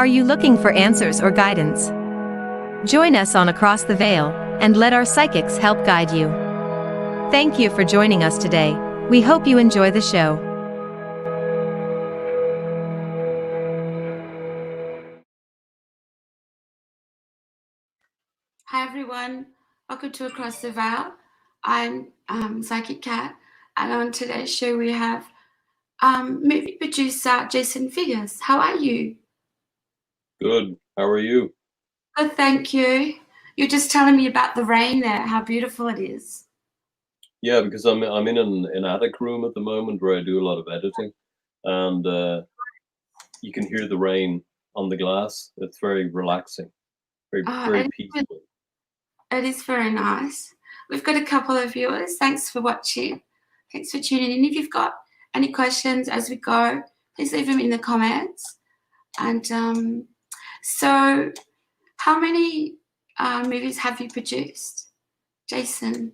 Are you looking for answers or guidance? Join us on Across the Veil, and let our psychics help guide you. Thank you for joining us today. We hope you enjoy the show. Hi everyone, welcome to Across the Veil. I'm Psychic Cat, and on today's show we have movie producer Jason Figgis. How are you? Good. How are you? Good, thank you. You're just telling me about the rain there, how beautiful it is. Yeah, because I'm in an attic room at the moment where I do a lot of editing, and you can hear the rain on the glass. It's very relaxing, very peaceful. It is very nice. We've got a couple of viewers. Thanks for watching. Thanks for tuning in. If you've got any questions as we go, please leave them in the comments. And so, how many movies have you produced, Jason?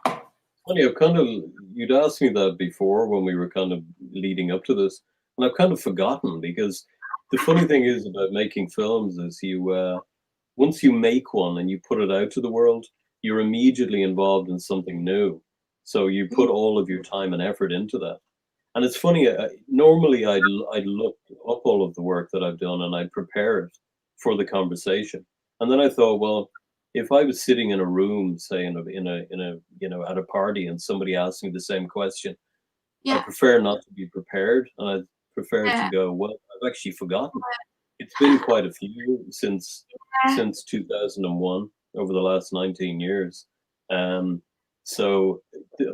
Funny, you'd asked me that before when we were kind of leading up to this, and I've kind of forgotten because the funny thing is about making films is once you make one and you put it out to the world, you're immediately involved in something new. So you put all of your time and effort into that. And it's funny, normally I'd look up all of the work that I've done and I'd prepare it for the conversation. And then I thought, well, if I was sitting in a room, say at a party, and somebody asked me the same question, I prefer not to be prepared, and I prefer to go, well, I've actually forgotten. It's been quite a few since 2001, over the last 19 years. So,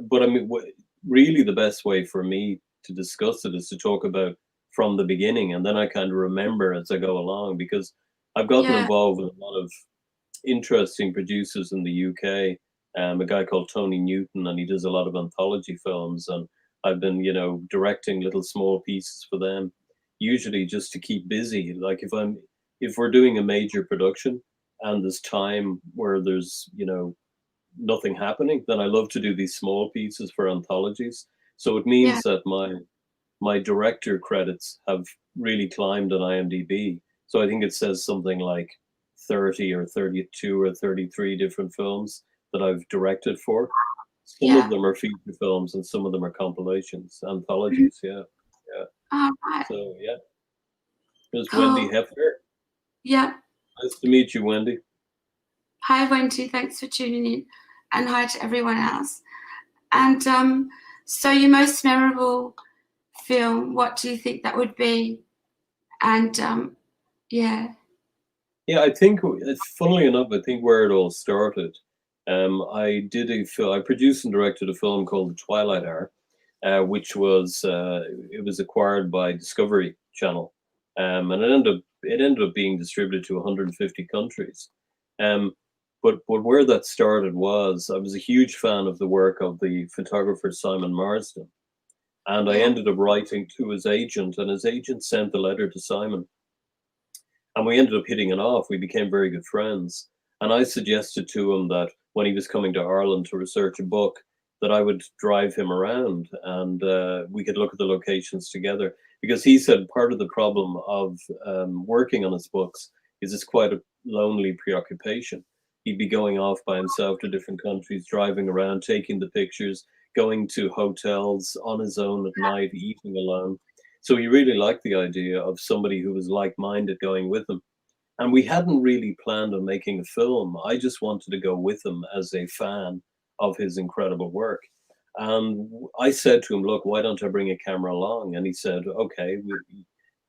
but I mean, really the best way for me to discuss it is to talk about from the beginning, and then I kind of remember as I go along, because I've gotten involved with a lot of interesting producers in the UK. A guy called Tony Newton, and he does a lot of anthology films, and I've been, directing little small pieces for them, usually just to keep busy. Like if we're doing a major production and there's time where there's, nothing happening, then I love to do these small pieces for anthologies. So it means that my director credits have really climbed on IMDb. So I think it says something like 30 or 32 or 33 different films that I've directed for. Some of them are feature films and some of them are compilations, anthologies. Yeah. Right. So yeah. There's Wendy Hefner. Yeah. Nice to meet you, Wendy. Hi, Wendy. Thanks for tuning in, and hi to everyone else. And so, your most memorable film, what do you think that would be? And yeah. Yeah, I think, funnily enough, I think where it all started, I did a film. I produced and directed a film called The Twilight Hour, which was it was acquired by Discovery Channel, and it ended up being distributed to 150 countries. But where that started was I was a huge fan of the work of the photographer Simon Marsden, and I ended up writing to his agent, and his agent sent the letter to Simon, and we ended up hitting it off. We became very good friends, and I suggested to him that when he was coming to Ireland to research a book, that I would drive him around, and we could look at the locations together. Because he said part of the problem of working on his books is it's quite a lonely preoccupation. He'd be going off by himself to different countries, driving around, taking the pictures, going to hotels on his own at night, eating alone. So he really liked the idea of somebody who was like-minded going with him. And we hadn't really planned on making a film. I just wanted to go with him as a fan of his incredible work. And I said to him, look, why don't I bring a camera along? And he said, okay,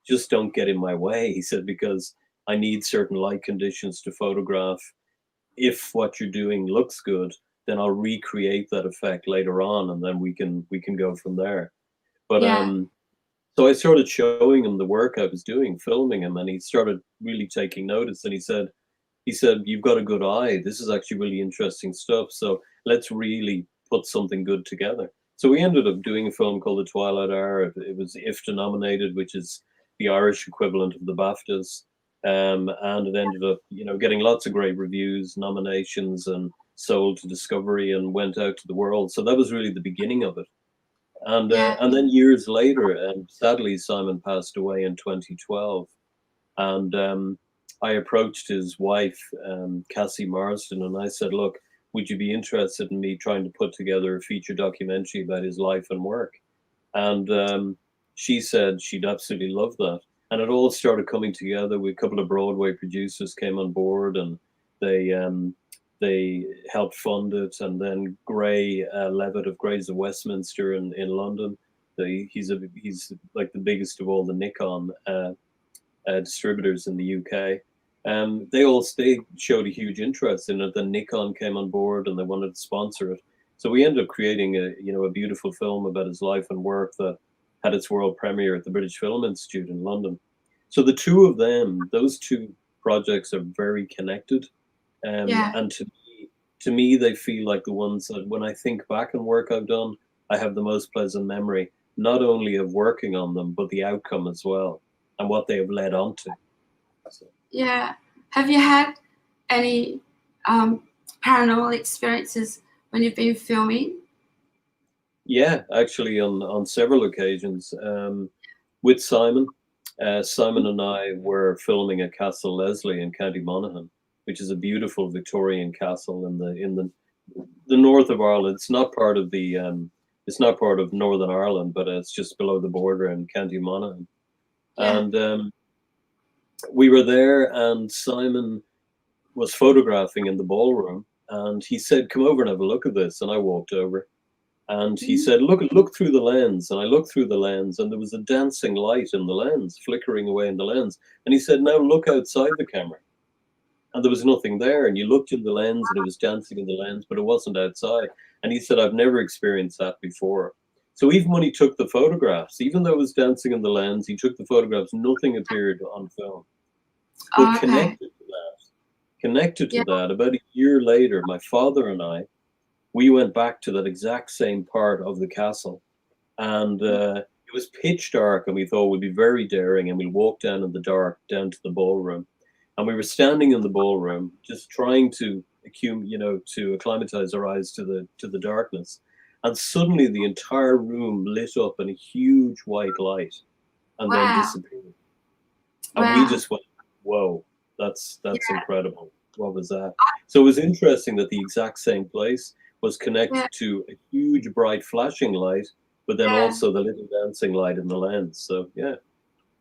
just don't get in my way. He said, because I need certain light conditions to photograph. If what you're doing looks good, then I'll recreate that effect later on, and then we can go from there. But so I started showing him the work I was doing, filming him, and he started really taking notice. And he said, you've got a good eye. This is actually really interesting stuff. So let's really put something good together. So we ended up doing a film called The Twilight Hour. It was IFTA nominated, which is the Irish equivalent of the BAFTAs. And it ended up, getting lots of great reviews, nominations, and sold to Discovery and went out to the world. So that was really the beginning of it. And then years later, and sadly, Simon passed away in 2012. And I approached his wife, Cassie Marsden, and I said, "Look, would you be interested in me trying to put together a feature documentary about his life and work?" And she said she'd absolutely love that. And it all started coming together. We, a couple of Broadway producers came on board, and they they helped fund it. And then Gray Levitt of Grays of Westminster in London, he's like the biggest of all the Nikon distributors in the UK. They showed a huge interest in it. Then Nikon came on board and they wanted to sponsor it. So we ended up creating a beautiful film about his life and work that had its world premiere at the British Film Institute in London. So the two of them, those two projects are very connected. Yeah. And to me, they feel like the ones that when I think back on work I've done, I have the most pleasant memory, not only of working on them, but the outcome as well and what they have led on to. So. Yeah. Have you had any paranormal experiences when you've been filming? Yeah, actually on several occasions with Simon. Simon and I were filming at Castle Leslie in County Monaghan, which is a beautiful Victorian castle in the north of Ireland. It's not part of Northern Ireland, but it's just below the border in County Monaghan. Yeah. And we were there, and Simon was photographing in the ballroom, and he said, "Come over and have a look at this." And I walked over. And he said, look through the lens. And I looked through the lens, and there was a dancing light in the lens, flickering away in the lens. And he said, "Now look outside the camera." And there was nothing there. And you looked in the lens, and it was dancing in the lens, but it wasn't outside. And he said, "I've never experienced that before." So even when he took the photographs, even though it was dancing in the lens, he took the photographs, nothing appeared on film. But Okay. connected to that, about a year later, my father and I, we went back to that exact same part of the castle, and it was pitch dark, and we thought we'd be very daring, and we walked down in the dark down to the ballroom, and we were standing in the ballroom just trying to acclimatize our eyes to the darkness, and suddenly the entire room lit up in a huge white light, and then disappeared, and we just went, "Whoa, that's incredible. What was that?" So it was interesting that the exact same place was connected to a huge bright flashing light, but then also the little dancing light in the lens. So yeah,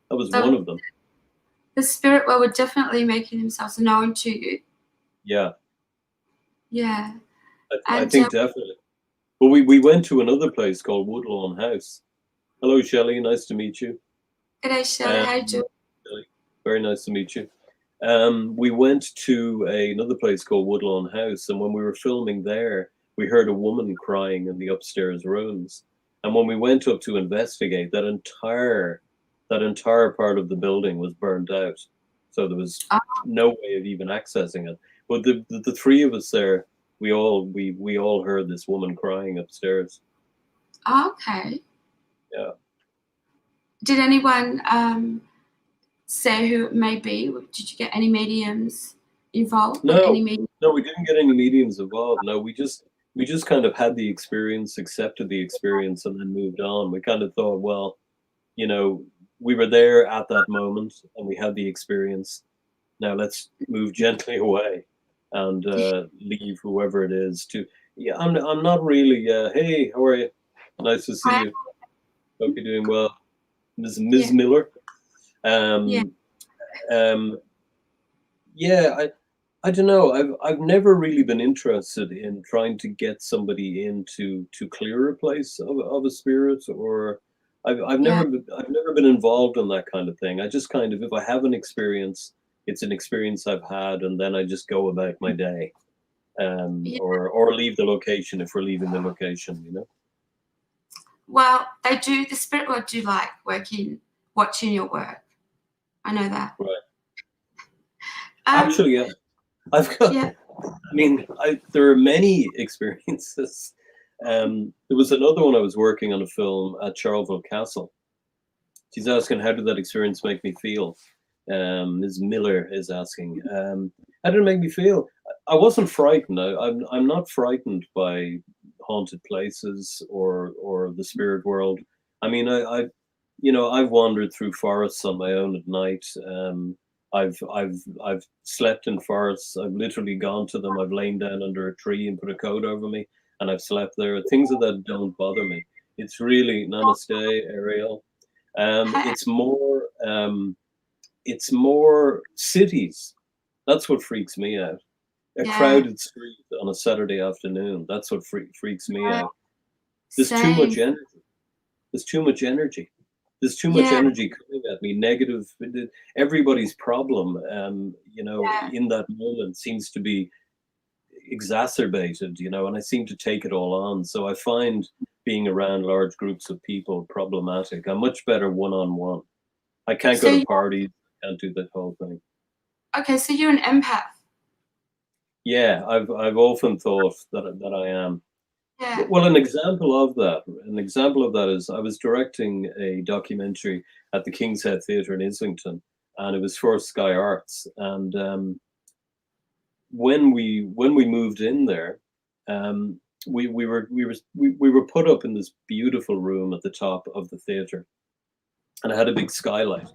that was one of them. The spirit world were definitely making themselves known to you. Yeah. Yeah. I think definitely. But we went to another place called Woodlawn House. Hello, Shelley. Nice to meet you. G'day, Shelley. How you doing? Very nice to meet you. We went to another place called Woodlawn House, and when we were filming there, we heard a woman crying in the upstairs rooms. And when we went up to investigate, that entire part of the building was burned out. So there was no way of even accessing it. But the three of us there, we all heard this woman crying upstairs. Okay. Yeah. Did anyone say who it may be? Did you get any mediums involved? No, we didn't get any mediums involved. No, we just kind of had the experience, accepted the experience, and then moved on. We kind of thought, well, we were there at that moment, and we had the experience. Now let's move gently away and leave whoever it is to. Yeah, I'm not really. Hey, how are you? Nice to see you. Hope you're doing well, Ms. Miller. I don't know. I've never really been interested in trying to get somebody in to clear a place of a spirit, or I've never been involved in that kind of thing. I just kind of, if I have an experience, it's an experience I've had, and then I just go about my day, or leave the location if we're leaving the location, Well, they do. The spirit world do like watching your work. I know that. Right. Actually, yeah. I've got. Yeah. I mean, there are many experiences. There was another one I was working on a film at Charleville Castle. She's asking, how did that experience make me feel? Ms. Miller is asking, how did it make me feel? I wasn't frightened. I'm not frightened by haunted places or the spirit world. I mean, you know, I've wandered through forests on my own at night. I've slept in forests. I've literally gone to them. I've lain down under a tree and put a coat over me, and I've slept there. Things of that don't bother me. It's really namaste, Ariel. It's more cities. That's what freaks me out. A Yeah, crowded street on a Saturday afternoon. That's what freaks me yeah, out. There's too much same. energy. There's too much energy. There's too much Yeah, energy coming at me. Negative. Everybody's problem, you know, yeah. in that moment seems to be exacerbated, you know, and I seem to take it all on. So I find being around large groups of people problematic. I'm much better one on one. I can't go So to you parties. Can't do that whole thing. okay, so you're an empath. Yeah, I've often thought that I am. Yeah. Well, an example of that is I was directing a documentary at the King's Head Theatre in Islington, and it was for Sky Arts. And when we moved in there, um, we were put up in this beautiful room at the top of the theatre, and it had a big skylight,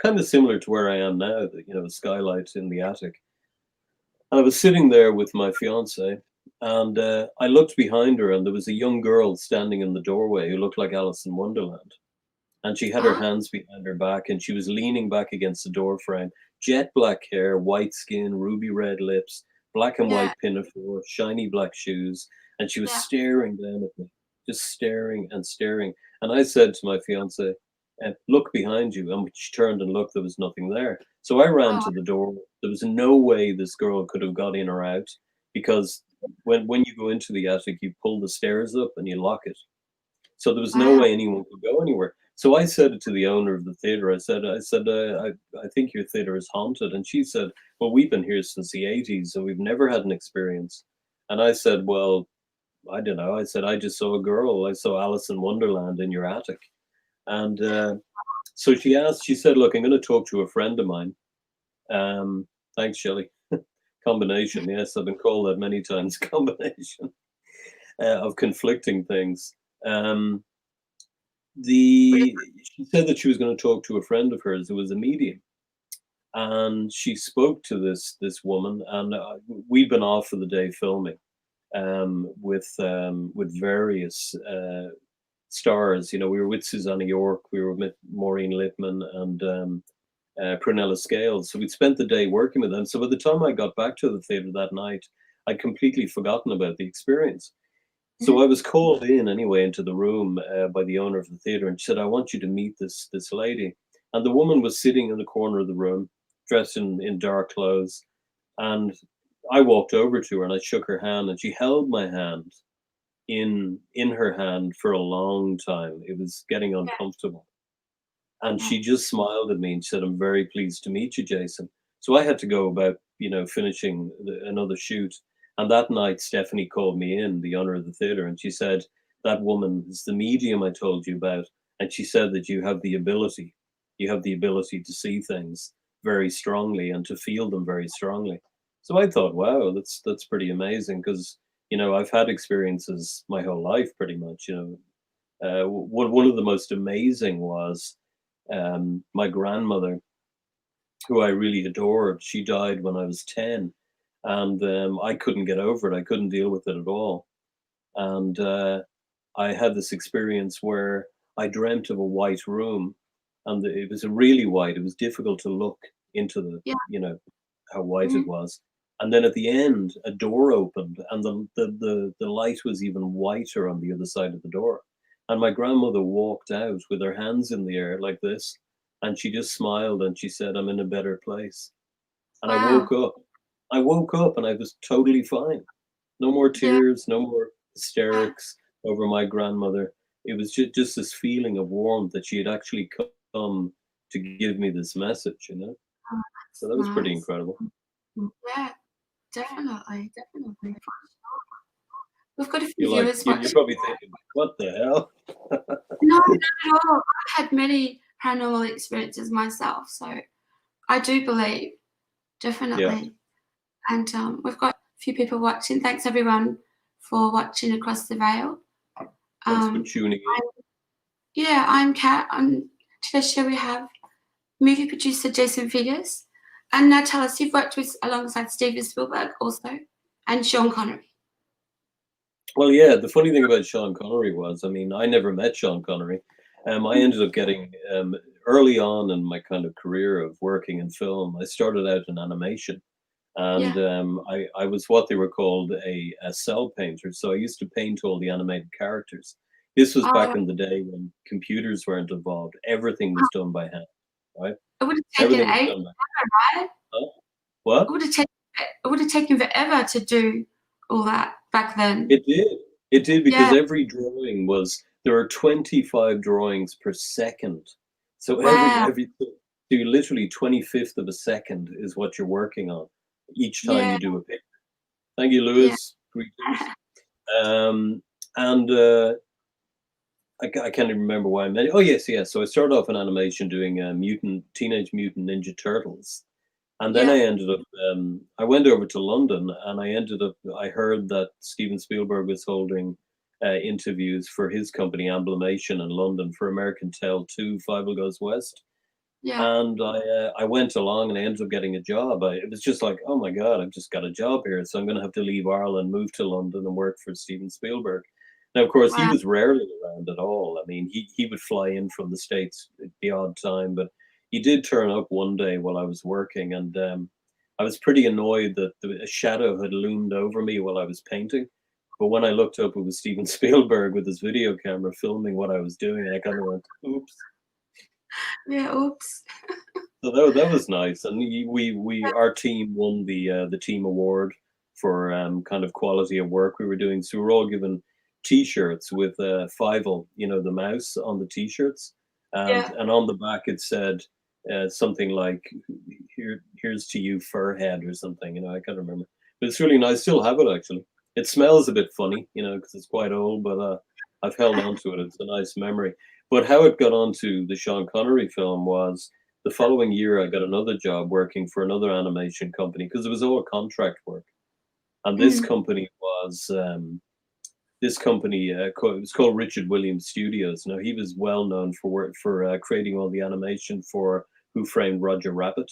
kind of similar to where I am now. You know, the skylight in the attic. And I was sitting there with my fiance, and I looked behind her, and there was a young girl standing in the doorway who looked like Alice in Wonderland. And she had her Oh, hands behind her back, and she was leaning back against the door frame. Jet black hair, white skin, ruby red lips, black and yeah, white pinafore, shiny black shoes, and she was yeah. staring down at me, just staring and staring. And I said to my fiance, "Look behind you." And when she turned and looked, there was nothing there. So I ran Oh, to the door. There was no way this girl could have got in or out, because when you go into the attic, you pull the stairs up and you lock it. So there was no wow. way anyone could go anywhere. So I said it to the owner of the theater. I think your theater is haunted. And she said, well, we've been here since the 80s and we've never had an experience. And I said, well, I don't know. I said, I just saw a girl. I saw Alice in Wonderland in your attic. And so she said, look, I'm going to talk to a friend of mine. Thanks, Shelley. Combination. Yes, I've been called that many times. Combination of conflicting things. Um, she said that she was going to talk to a friend of hers who was a medium, and she spoke to this woman, and we'd been off for the day filming with various stars. You know, we were with Susanna York, we were with Maureen Lipman, and Prunella Scales. So we'd spent the day working with them. So by the time I got back to the theatre that night, I'd completely forgotten about the experience. So I Mhm. was called in anyway into the room by the owner of the theater, and she said, "I want you to meet this lady." And the woman was sitting in the corner of the room, dressed in dark clothes. And I walked over to her and I shook her hand, and she held my hand in her hand for a long time. It was getting uncomfortable, and Yeah. she just smiled at me and said, "I'm very pleased to meet you, Jason." So I had to go about, finishing another shoot. And that night, Stephanie called me in, the owner of the theater, and she said, "That woman is the medium I told you about." And she said that you have the ability to see things very strongly and to feel them very strongly. So I thought, wow, that's pretty amazing, because, I've had experiences my whole life pretty much. One of the most amazing was my grandmother, who I really adored. She died when I was 10, and I couldn't get over it. I couldn't deal with it at all. And I had this experience where I dreamt of a white room, and it was a really white. It was difficult to look into Yeah. how white it Mhm. was. And then at the end, a door opened, and the light was even whiter on the other side of the door. And my grandmother walked out with her hands in the air like this, and she just smiled and she said, "I'm in a better place." And I Wow. woke up. I woke up and I was totally fine. No more Yeah. tears, no more hysterics over my grandmother. It was just this feeling of warmth that she had actually come to give me this message. Oh, So that's that was pretty nice. incredible. Yeah, definitely, definitely. We've got a few You're like, viewers you're watching. probably thinking, what the hell? No, not at all. I've had many paranormal experiences myself, so I do believe, Yeah, definitely. And we've got a few people watching. Thanks everyone for watching across the veil. thanks for Um, tuning in. yeah, I'm Kat. I'm today's show we have movie producer Jason Figgis. And now tell us, you've worked with alongside Steven Spielberg also, and Sean Connery. Well, yeah, the funny thing about Sean Connery was, I mean, I never met Sean Connery. I ended up getting early on in my kind of career of working in film. I started out in animation, and Yeah. I was what they were called a cell painter. So I used to paint all the animated characters. This was back Oh, in the day when computers weren't involved. Everything was done by hand, right? it would have taken Everything was ages, done by right? huh? What? It would have taken forever to do all that back then. It did. It did because Yeah. every drawing was there are 25 drawings per second. So Wow. every so you literally 25th of a second is what you're working on each time Yeah. you do a picture. Thank you, Yeah. Lewis. Greetings. Um, and I can't even remember why I met. Oh yes, yes. So I started off in animation doing Teenage Mutant Ninja Turtles. And then Yeah. I ended up, I went over to London and I heard that Steven Spielberg was holding interviews for his company, Amblimation, in London for American Tale 2, Fievel Goes West. Yeah. And I went along and I ended up getting a job. It was just like, oh my God, I've just got a job here. So I'm going to have to leave Ireland, move to London and work for Steven Spielberg. Now, of course, he Wow. was rarely around at all. I mean, he would fly in from the States at the odd time, but he did turn up one day while I was working. And I was pretty annoyed that a shadow had loomed over me while I was painting. But when I looked up, it was Steven Spielberg with his video camera filming what I was doing. And I kind of went, oops. Yeah. Oops. So that was nice, and our team won the team award for kind of quality of work we were doing. So we were all given T-shirts with Fievel, you know, the mouse on the T-shirts, Yeah. and on the back it said something like here's to you, Furhead, or something. You know, I can't remember, but it's really nice. Still have it actually. It smells a bit funny, you know, because it's quite old, but I've held on to it. It's a nice memory. But how it got onto the Sean Connery film was the following year I got another job working for another animation company because it was all contract work. And this Mm. company was it was called Richard Williams Studios. Now he was well known for creating all the animation for Who Framed Roger Rabbit,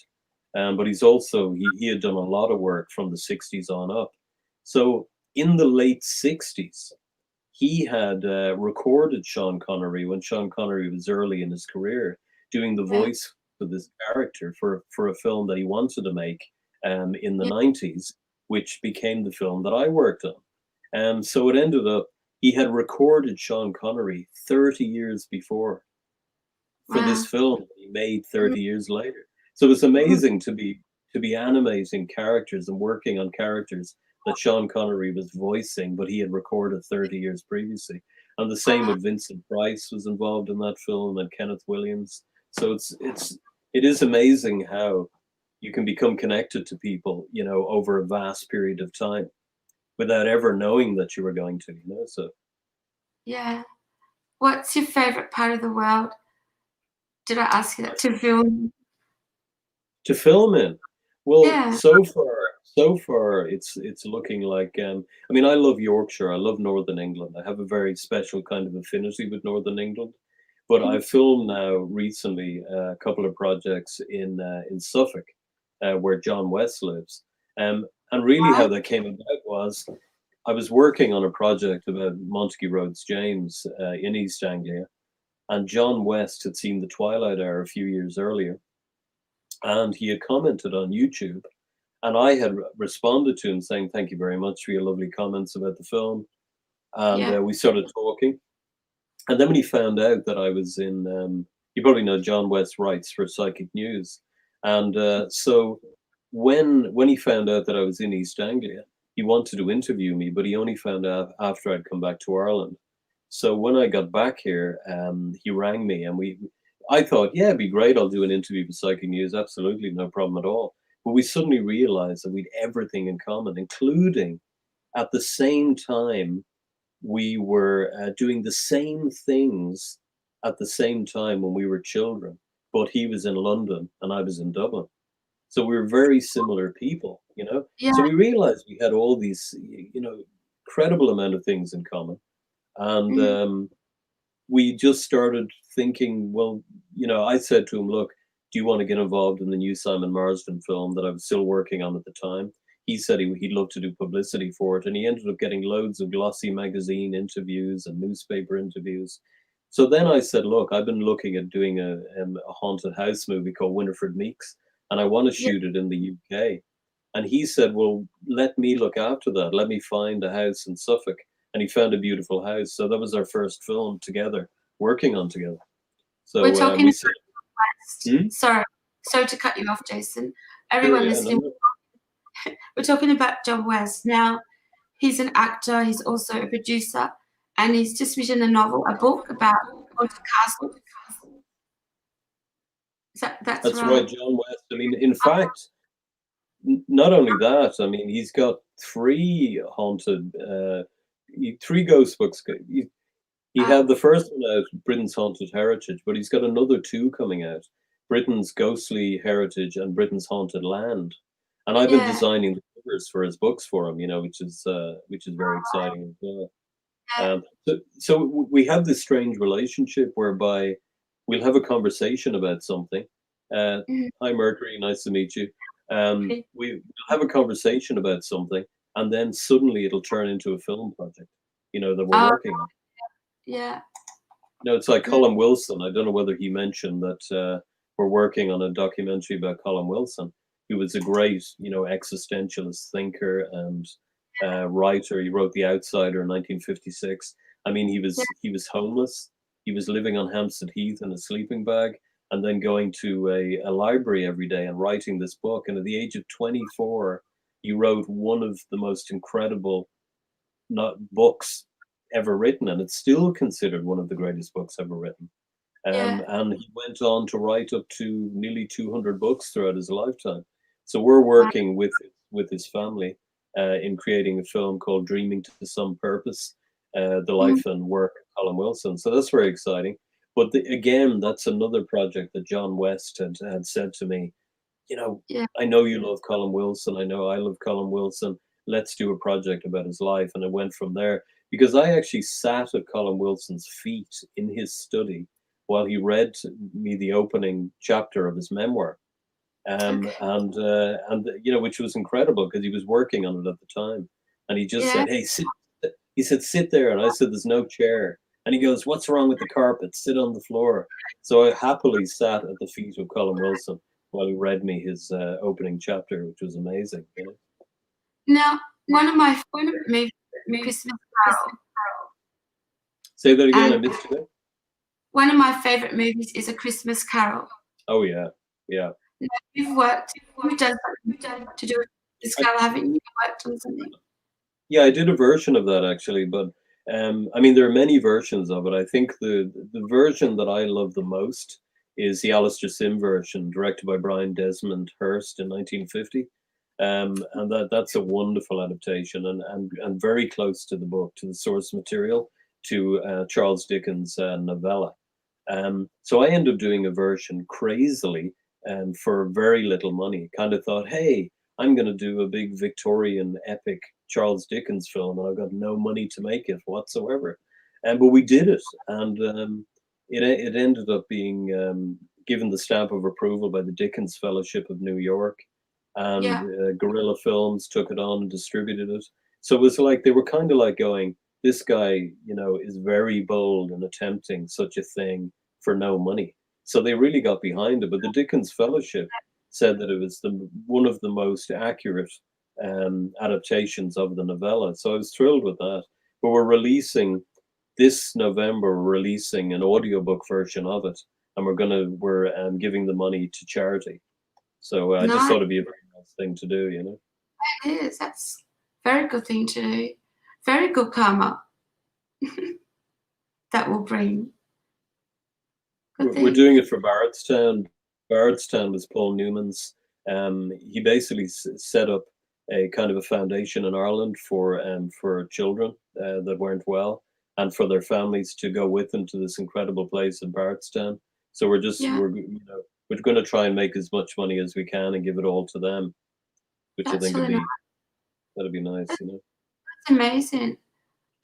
but he had done a lot of work from the '60s on up. So in the late '60s, he had recorded Sean Connery when Sean Connery was early in his career, doing the Yeah. voice for this character for a film that he wanted to make in the Yeah. '90s, which became the film that I worked on. So it ended up he had recorded Sean Connery 30 years before for Wow. this film that he made 30 years later. So it's Mhm. amazing to be animating characters and working on characters that Sean Connery was voicing, but he had recorded 30 years previously. And the same Wow. with Vincent Price was involved in that film, and Kenneth Williams. So it is amazing how you can become connected to people, you know, over a vast period of time without ever knowing that you were going to, you know. So Yeah. What's your favorite part of the world? Did I ask you that to film? to film in, well, Yeah. so far it's looking like I mean, I love Yorkshire, I love Northern England. I have a very special kind of affinity with Northern England. But Mm. I've filmed now recently a couple of projects in Suffolk, where John West lives. And really how Wow. that came about was I was working on a project about Montague Rhodes James in East Anglia, and John West had seen The Twilight Hour a few years earlier, and he had commented on YouTube, and I had responded to him saying, "Thank you very much for your lovely comments about the film." And Yeah. we started talking. And then when he found out that I was you probably know John West writes for Psychic News, and so when he found out that I was in East Anglia, he wanted to interview me, but he only found out after I'd come back to Ireland. So when I got back here, he rang me, and I thought, yeah, it'd be great. I'll do an interview for Psychic News, absolutely no problem at all. But we suddenly realized that we'd everything in common, including at the same time we were doing the same things at the same time when we were children, but he was in London and I was in Dublin. So we were very similar people, you know. Yeah. So we realized we had all these, you know, incredible amount of things in common. And Mm. we just started thinking, well, I said to him, look, do you want to get involved in the new Simon Marsden film that I was still working on at the time? He said he'd love to do publicity for it, and he ended up getting loads of glossy magazine interviews and newspaper interviews. So then I said, look, I've been looking at doing a haunted house movie called Winifred Meeks, and I want to Yeah. shoot it in the UK. And he said, well, let me look after that. Let me find a house in Suffolk. And he found a beautiful house. So that was our first film together, working on together. So We're talking we said, about West. Sorry to cut you off, Jason. Everyone sure, yeah, listening, we're talking about John West. Now, he's an actor, he's also a producer, and he's just written a book about haunted castles. That's right, John West. I mean, in fact, not only that, I mean, he's got three ghost books. He had the first one out, Britain's Haunted Heritage, but he's got another two coming out, Britain's Ghostly Heritage and Britain's Haunted Land. And I've been designing the covers for his books for him, which is very exciting as well. So we have this strange relationship whereby we'll have a conversation about something. Hi, Mercury, nice to meet you. We'll have a conversation about something, and then suddenly it'll turn into a film project, that we're working on. Yeah. No, it's like Colin Wilson. I don't know whether he mentioned that we're working on a documentary about Colin Wilson, who was a great, existentialist thinker and writer. He wrote The Outsider in 1956. I mean, he was homeless. He was living on Hampstead Heath in a sleeping bag, and then going to a library every day and writing this book. And at the age of 24, he wrote one of the most incredible books ever written, and it's still considered one of the greatest books ever written. And he went on to write up to nearly 200 books throughout his lifetime. So we're working with his family in creating a film called Dreaming to Some Purpose, the life and work of Colin Wilson. So that's very exciting. But again, that's another project that John West had said to me, I know you love Colin Wilson. I know I love Colin Wilson. Let's do a project about his life. And it went from there, because I actually sat at Colin Wilson's feet in his study while he read me the opening chapter of his memoir. Which was incredible because he was working on it at the time. And he just said, hey, sit. He said, sit there. And I said, there's no chair. And he goes, what's wrong with the carpet? Sit on the floor. So I happily sat at the feet of Colin Wilson while he read me his opening chapter, which was amazing. Now, one of my favorite movies, Christmas Carol. Say that again, I missed it. One of my favorite movies is A Christmas Carol. Oh, yeah. Yeah. Now, you've done something to do with this Carol, haven't you? Worked on something. Yeah, I did a version of that actually, but I mean, there are many versions of it. I think the version that I love the most is the Alistair Sim version, directed by Brian Desmond Hurst in 1950. And that's a wonderful adaptation and very close to the book, to the source material, to Charles Dickens' novella. So I ended up doing a version crazily for very little money. Kind of thought, hey, I'm going to do a big Victorian epic Charles Dickens film, and I've got no money to make it whatsoever. But we did it, and it ended up being given the stamp of approval by the Dickens Fellowship of New York, and Guerrilla Films took it on and distributed it. So it was like, they were kind of like going, this guy, is very bold in attempting such a thing for no money. So they really got behind it. But the Dickens Fellowship said that it was one of the most accurate adaptations of the novella. So I was thrilled with that. But this November, we're releasing an audiobook version of it, and we're giving the money to charity. So I just thought it'd be a very nice thing to do, It is. That's a very good thing to do. Very good karma that will bring. We're doing it for Barrettstown. Barrettstown was Paul Newman's. He basically set up a kind of a foundation in Ireland for children that weren't well, and for their families to go with them to this incredible place in Barrettstown. So we're going to try and make as much money as we can and give it all to them, which I think that'd be nice, That's amazing.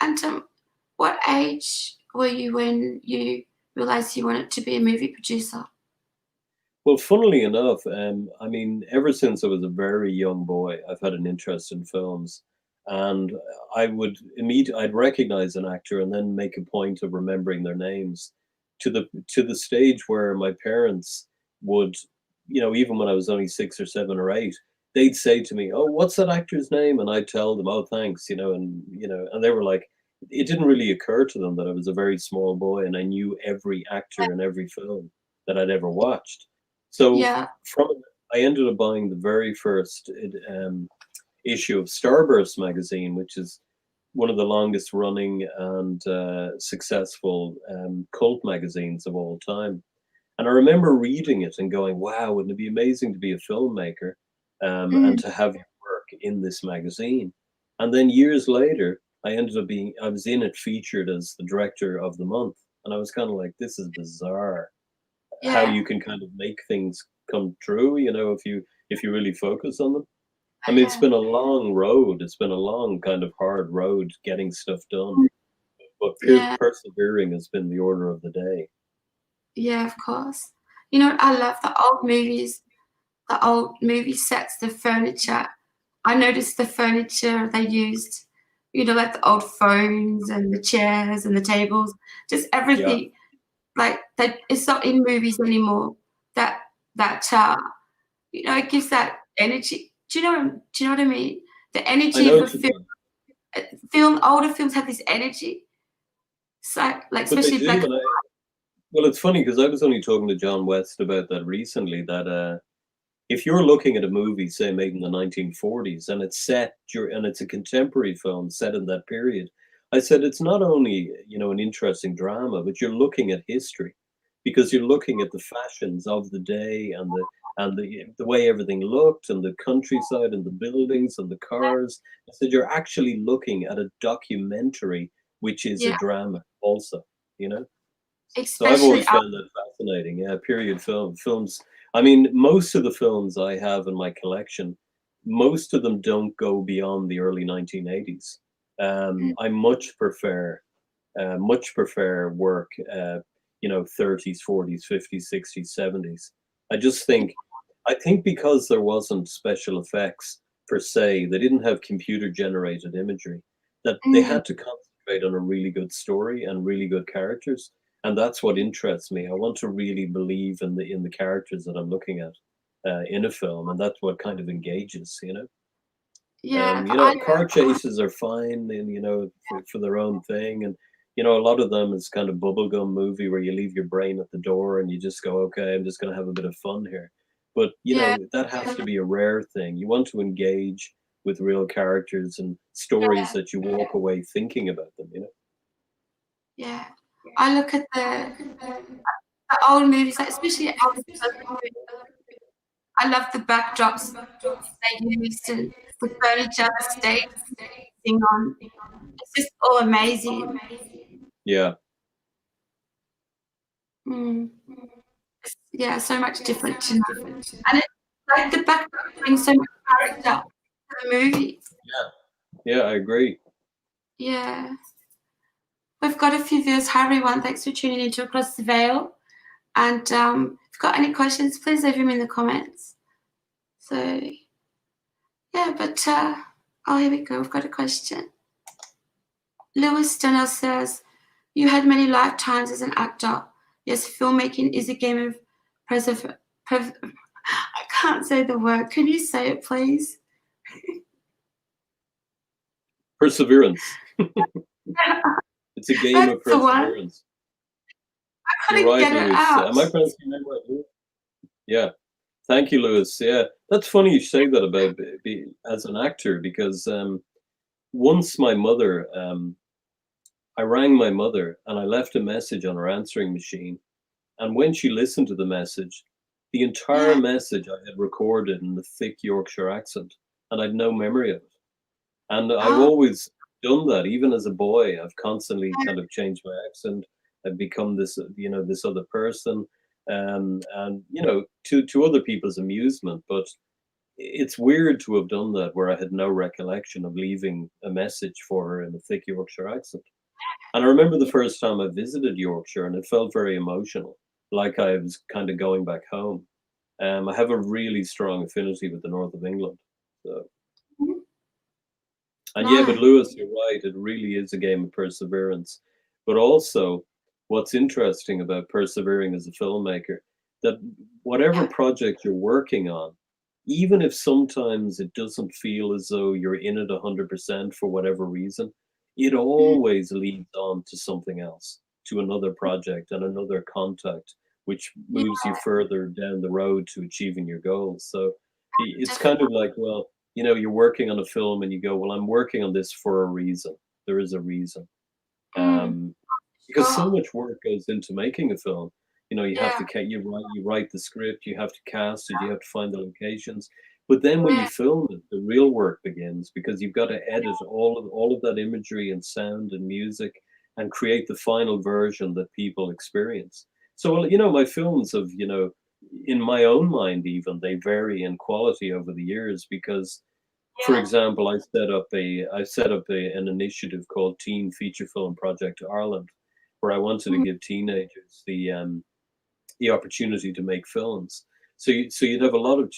And what age were you when you realised you wanted to be a movie producer? Well, funnily enough, I mean, ever since I was a very young boy, I've had an interest in films, and I'd recognize an actor and then make a point of remembering their names, to the stage where my parents would, even when I was only 6 or 7 or 8, they'd say to me, "Oh, what's that actor's name?" And I'd tell them, "Oh, thanks," and they were like, it didn't really occur to them that I was a very small boy and I knew every actor in every film that I'd ever watched. So Yeah. from it, I ended up buying the very first issue of Starburst magazine, which is one of the longest running and successful cult magazines of all time. And I remember reading it and going, "Wow, wouldn't it be amazing to be a filmmaker and Mm, to have your work in this magazine?" And then years later, I was in it featured as the director of the month. And I was kind of like, this is bizarre how yeah. you can kind of make things come true, if you really focus on them. I mean, it's Yeah. been a long road. It's been a long kind of hard road getting stuff done, Mm, but yeah. persevering has been the order of the day. Yeah, of course. You know what? I love the old movie sets, the furniture. I noticed the furniture they used, like the old phones and the chairs and the tables, just Yeah, everything. Like that, it's not in movies anymore. That that it gives that energy. Do you know what I mean? The I energy know of a what you mean, film. Older films have this energy. So, like but they especially do. black. And well, it's funny because I was only talking to John West about that recently. That if you're looking at a movie, say made in the 1940s, and and it's a contemporary film set in that period, I said it's not only an interesting drama, but you're looking at history because you're looking at the fashions of the day and the way everything looked and the countryside and the buildings and the cars. I said you're actually looking at a documentary, which is a Yeah, drama also. You know. So I've especially always found that fascinating. Yeah, period films. I mean, most of the films I have in my collection, most of them don't go beyond the early 1980s. I much prefer work, 30s, 40s, 50s, 60s, 70s. I just I think because there wasn't special effects per se, they didn't have computer generated imagery, that they mm, had to concentrate on a really good story and really good characters. And that's what interests me. I want to really believe in the characters that I'm looking at in a film, and that's what kind of engages. yeah, Car chases are fine, and for their own thing, and a lot of them is kind of bubblegum movie where you leave your brain at the door and you just go, okay, I'm just going to have a bit of fun here. But yeah, that has to be a rare thing. You want to engage with real characters and stories yeah, that you walk away thinking about them. yeah. I look at the old movies, like especially Elvis Presley movies. I love the backdrops they used and the furniture, the stage thing on. It's just all amazing. Yeah. Mm. Yeah, so much different to now. And it's like the backdrop brings so much character to the movie. Yeah. Yeah, I agree. Yeah. We've got a few viewers. Hi everyone, thanks for tuning in to Across the Veil. And if you've got any questions, please leave them in the comments. So yeah, but oh, here we go. We've got a question. Lewis Stenner says, "You had many lifetimes as an actor. Yes, filmmaking is a game of preserv. I can't say the word. Can you say it, please?" Perseverance. It's a game of That's the one. perseverance. I You're couldn't right, get it Lewis. out. Am I pronouncing your name right, Lewis? Yeah. Thank you, Lewis. Yeah, that's funny you say that about as an actor because once I rang my mother and I left a message on her answering machine, and when she listened to the message, the entire Yeah. message I had recorded in the thick Yorkshire accent, and I'd no memory of it. And I've Oh, always done that, even as a boy. I've constantly kind of changed my accent. I've become this other person, and to other people's amusement. But it's weird to have done that where I had no recollection of leaving a message for her in a thick Yorkshire accent. And I remember the first time I visited Yorkshire, and it felt very emotional, like I was kind of going back home. I have a really strong affinity with the north of England. So, Mhm. and yeah, but Nice. Lewis, you're right. It really is a game of perseverance. But also, what's interesting about persevering as a filmmaker, that whatever Yeah. project you're working on, even if sometimes it doesn't feel as though you're in it 100% for whatever reason, it Mhm. always leads on to something else, to another project and another contact, which Yeah, moves you further down the road to achieving your goals. So it's kind definitely. of like, well, you're working on a film and you go, well, I'm working on this for a reason. There is a reason. Mm. Um, because so Sure. much work goes into making a film. You have Yeah. to you write the script, you have to cast it, you have to find the locations. But then when you Yeah. film it, the real work begins because you've got to edit all of that imagery and sound and music and create the final version that people experience. So, well, my films have, in my own mind even, they vary in quality over the years because, for Yeah. example, I set up an initiative called Teen Feature Film Project Ireland, where I wanted to Mhm. give teenagers the opportunity to make films. So you'd have a lot of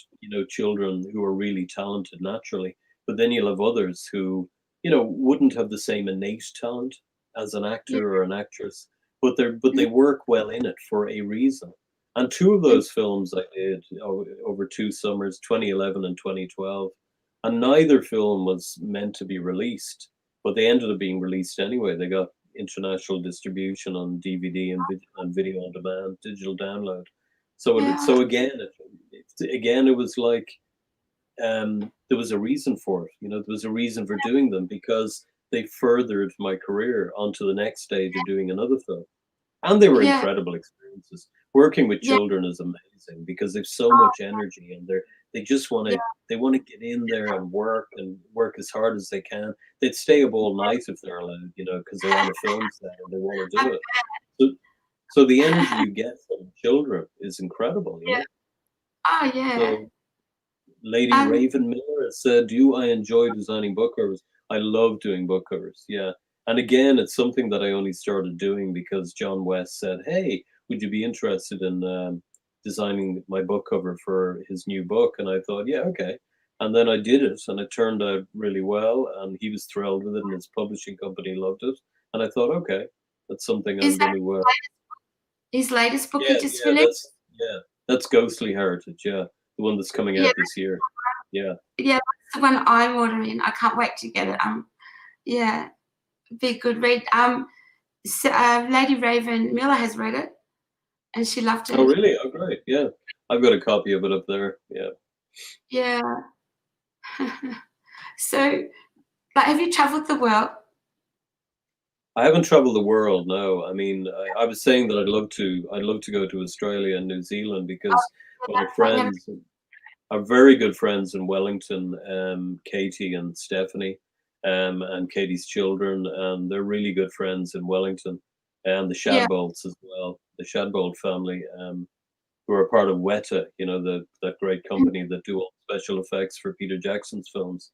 children who are really talented naturally, but then you'll have others who wouldn't have the same innate talent as an Yeah. actor or an actress, but they Mhm. work well in it for a reason. And two of Mhm. those films I did over 2 summers, 2011 and 2012, and neither film was meant to be released, but they ended up being released anyway. They got international distribution on DVD and video on demand, digital download. Yeah. So again, it was like there was a reason for it. There was a reason for doing them because they furthered my career onto the next stage of doing another film. And they were Yeah. incredible experiences. Working with Yeah. children is amazing because they've so Oh, much energy and they just want yeah. to they want to get in there and work as hard as they can. They'd stay up all night if they're allowed, because they're on a film set and they want to I do it. So the energy you get from children is incredible. Yeah. Oh, yeah. So Lady Um, Raven Miller has said, "Do I enjoy designing book covers? I love doing book covers." Yeah, and again, it's something that I only started doing because John West said, "Hey, would you be interested in designing my book cover for his new book?" And I thought, "Yeah, okay." And then I did it, and it turned out really well, and he was thrilled with it, and his publishing company loved it. And I thought, okay, that's something is I'm that going to. his latest book he Yeah, just released? that's Ghostly Heritage. Yeah, the one that's coming Yeah. out this year. Yeah. Yeah. That's the one I'm ordering. I can't wait to get it. Yeah. Be a good read. Lady Raven Miller has read it and she loved Oh, it. really? Oh, great. Yeah. I've got a copy of it up there. Yeah. Yeah. So, but have you traveled the world? I haven't traveled the world, no. I mean, I was saying that I'd love to go to Australia and New Zealand Oh, because well, my that's what, yeah. friends are very good friends in Wellington, Katie and Stephanie, and Katie's children, and they're really good friends in Wellington, and the Yeah. Shadbolts as well, the Shadbolt family, who are part of Weta, that great company that do all special effects for Peter Jackson's films.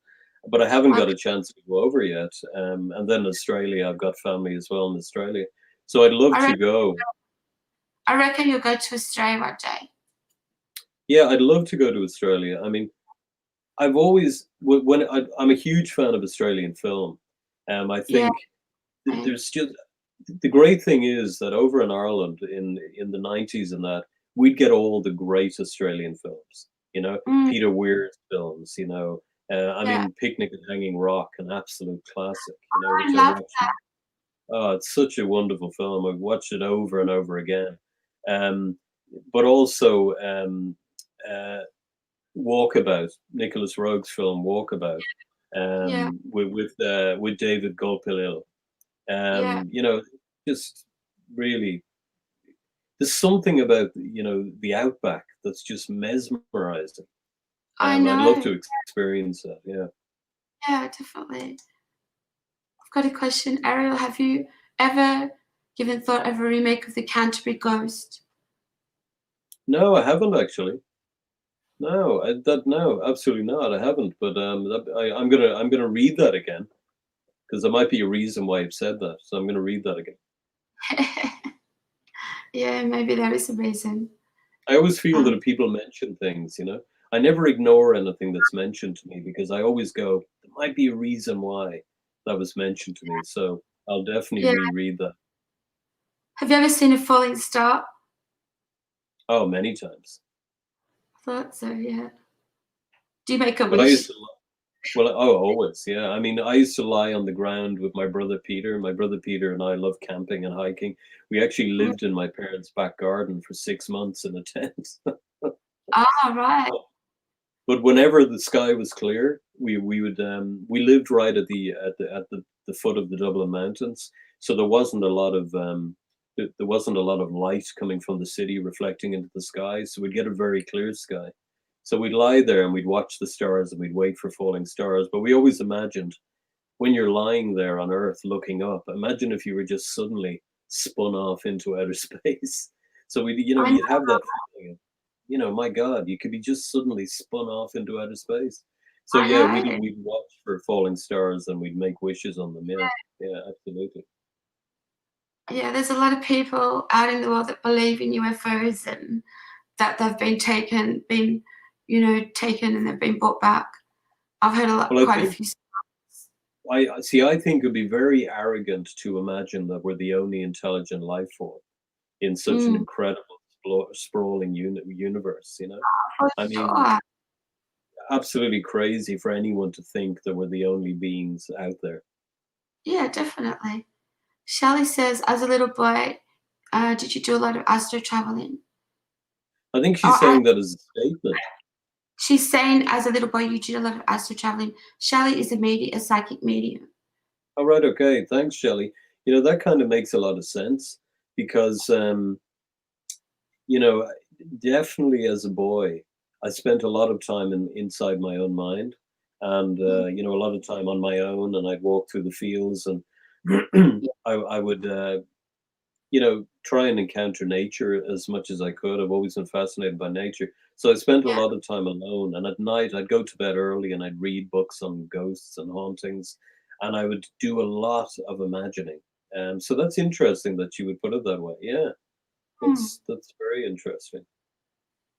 But I haven't got Okay. a chance to go over yet. And then Australia, I've got family as well in Australia. So I'd love I to reckon, go. I reckon you'll go to Australia one day. Yeah, I'd love to go to Australia. I mean, I've always, I'm a huge fan of Australian film. I Yeah. think there's just, the great thing is that over in Ireland in the 90s and that, we'd get all the great Australian films, Mm, Peter Weir's films, I yeah. mean, Picnic at Hanging Rock, an absolute classic, I which I love watched. Oh, it's such a wonderful film. I've watched it over and over again. Um, but also uh, Walkabout, Nicholas Roeg's film Walkabout, Yeah. with David Gulpilil. Yeah. Just really, there's something about the outback that's just mesmerizing. I I'd love know. to experience that. Yeah. Yeah, definitely. I've got a question. Ariel, have you ever given thought of a remake of The Canterbury Ghost? No, I haven't actually. No, no, absolutely not. I haven't. But I'm gonna read that again because there might be a reason why you've said that. So I'm going to read that again. Yeah, maybe there is a reason. I always feel that Um, if people mention things, I never ignore anything that's mentioned to me because I always go, there might be a reason why that was mentioned to me. So I'll definitely yeah. reread that. Have you ever seen a falling star? Oh, many times. I thought so, yeah. Do you make a But I used wish? to, well, oh, always, yeah. I mean, I used to lie on the ground with my brother Peter. My brother Peter and I love camping and hiking. We actually Mm. lived in my parents' back garden for 6 months in a tent. Oh, right. But whenever the sky was clear, we would we lived right at the foot of the Dublin Mountains, so there wasn't a lot of light coming from the city reflecting into the sky, so we'd get a very clear sky. So we'd lie there and we'd watch the stars and we'd wait for falling stars. But we always imagined when you're lying there on Earth looking up, imagine if you were just suddenly spun off into outer space. So I know. you'd have that feeling of, my God, you could be just suddenly spun off into outer space. So I yeah, know. we'd watch for falling stars and we'd make wishes on them. Yeah, yeah, absolutely. Yeah, there's a lot of people out in the world that believe in UFOs and that they've been taken and they've been brought back. I've heard Well, I quite a think few. I think it'd be very arrogant to imagine that we're the only intelligent life form in such an Mm, incredible sprawling universe. for I mean, sure. absolutely crazy for anyone to think that we're the only beings out there. Yeah, definitely. Shelley says, as a little boy, did you do a lot of astro traveling? I think Oh, she's saying that as a statement. she's saying, as a little boy, you did a lot of astro traveling. Shelley is a psychic medium. All right, okay, thanks, Shelley. That kind of makes a lot of sense because, you know, definitely as a boy, I spent a lot of time inside my own mind, and Mm, a lot of time on my own, and I'd walk through the fields, and yeah, I would try and encounter nature as much as I could. I've always been fascinated by nature. So I spent a yeah, lot of time alone. And at night, I'd go to bed early and I'd read books on ghosts and hauntings. And I would do a lot of imagining. So that's interesting that you would put it that way. Yeah, mm, that's very interesting.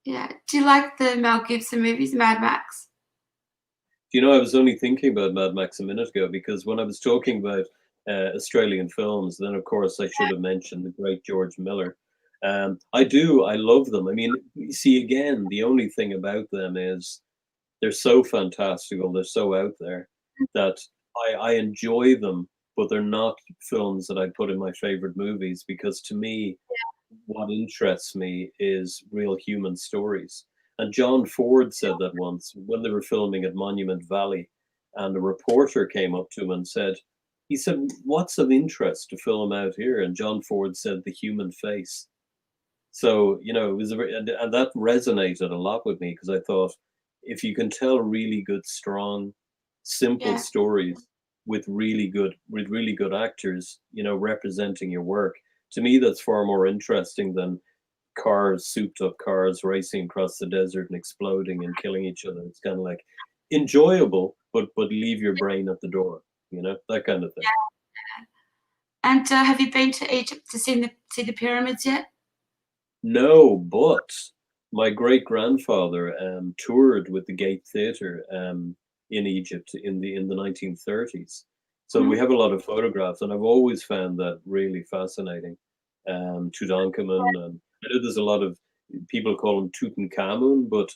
yeah. Do you like the Mel Gibson movies, Mad Max? I was only thinking about Mad Max a minute ago because when I was talking about Australian films, then of course I should have mentioned the great George Miller. I do, I love them. I mean, you see, again, the only thing about them is they're so fantastical, they're so out there that I enjoy them, but they're not films that I'd put in my favorite movies because to me, what interests me is real human stories. And John Ford said that once when they were filming at Monument Valley, and a reporter came up to him and he said, "What's of interest to film out here?" And John Ford said, "The human face." So, it was, and that resonated a lot with me because I thought, if you can tell really good, strong, simple Yeah, stories with really good actors, representing your work, to me, that's far more interesting than souped up cars racing across the desert and exploding and killing each other. It's kind of like enjoyable, but leave your brain at the door, that kind of thing. yeah. And have you been to Egypt to see the pyramids yet? No, but my great grandfather toured with the Gate Theatre in Egypt in the 1930s. So we Mhm. have a lot of photographs, and I've always found that really fascinating. Tutankhamun, and I know there's a lot of people call him Tutankhamun, but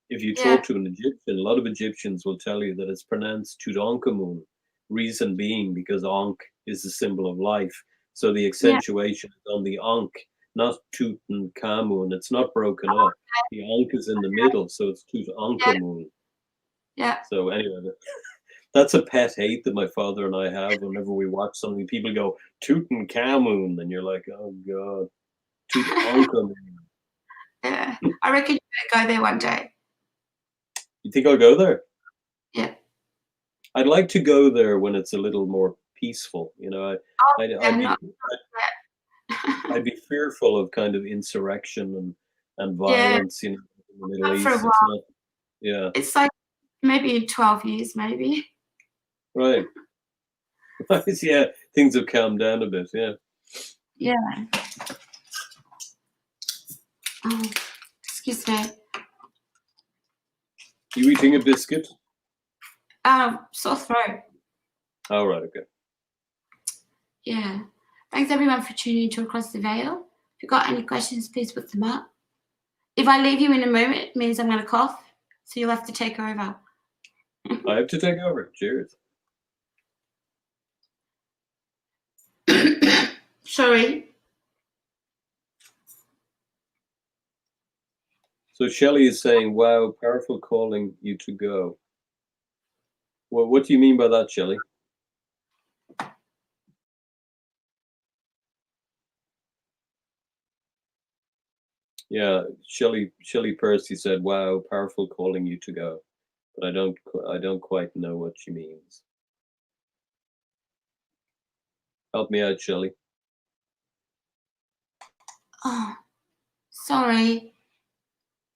if you Yeah, talk to an Egyptian, a lot of Egyptians will tell you that it's pronounced Tutankhamun. Reason being because Ankh is the symbol of life, so the yeah, accentuation is on the Ankh, not Tutankhamun. It's not broken up. The Ankh is in the middle, so it's yeah, Tutankhamun. yeah. So anyway, that's a pet hate that my father and I have. Whenever we watch something, people go Tutankhamun, and you're like, oh God, Tutankhamun. Yeah. I reckon you better go there one day. You think I'll go there? Yeah. I'd like to go there when it's a little more peaceful. Oh, I'd yeah, be not I'd be fearful of kind of insurrection and yeah, violence, in the Middle not for a East. It's while. not, yeah, It's like maybe in 12 years, maybe. right. Yeah, things have calmed down a bit. Yeah. Yeah. Oh, excuse me. You eating a biscuit? Sore throat. All right. Okay. Yeah. Thanks everyone for tuning in to Across the Veil. If you've got any questions, please put them up. If I leave you in a moment, it means I'm going to cough, so you'll have to take over. I have to take over. Cheers. Sorry. So Shelley is saying, "Wow, powerful calling you to go." Well, what do you mean by that, Shelley? Yeah, Shelley Percy said, "Wow, powerful calling you to go," but I don't quite know what she means. Help me out, Shelley. Oh, sorry.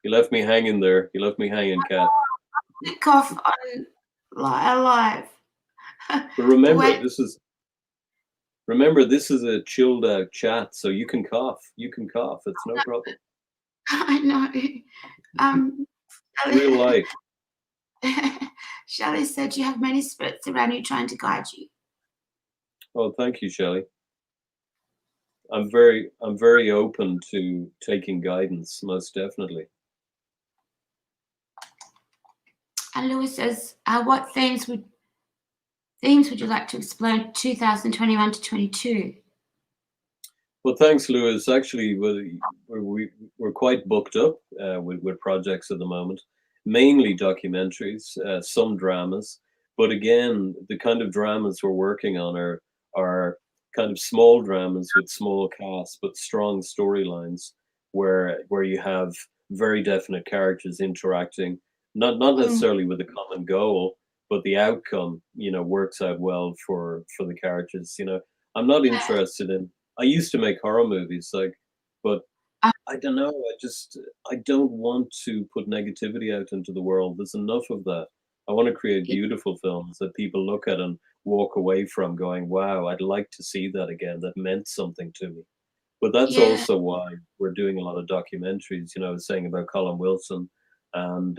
You left me hanging there. You left me hanging, Cat. Cough on alive. But Wait. remember this is a chilled out chat, so you can cough. You can cough. It's no problem. I know. Real life. Shelley said you have many spirits around you trying to guide you. Oh, thank you, Shelley. I'm very open to taking guidance, most definitely. And Lewis says, what themes would you like to explore in 2021 to 22? Well, thanks, Lewis. Actually, we're quite booked up with projects at the moment, mainly documentaries, some dramas. But again, the kind of dramas we're working on are kind of small dramas with small casts, but strong storylines, where you have very definite characters interacting, not necessarily with a common goal, but the outcome, works out well for the characters. I'm not interested in. I used to make horror movies, but Uh, I don't know. I don't want to put negativity out into the world. There's enough of that. I want to create beautiful films that people look at and walk away from going, "Wow, I'd like to see that again. That meant something to me." But that's yeah, also why we're doing a lot of documentaries. I was saying about Colin Wilson, and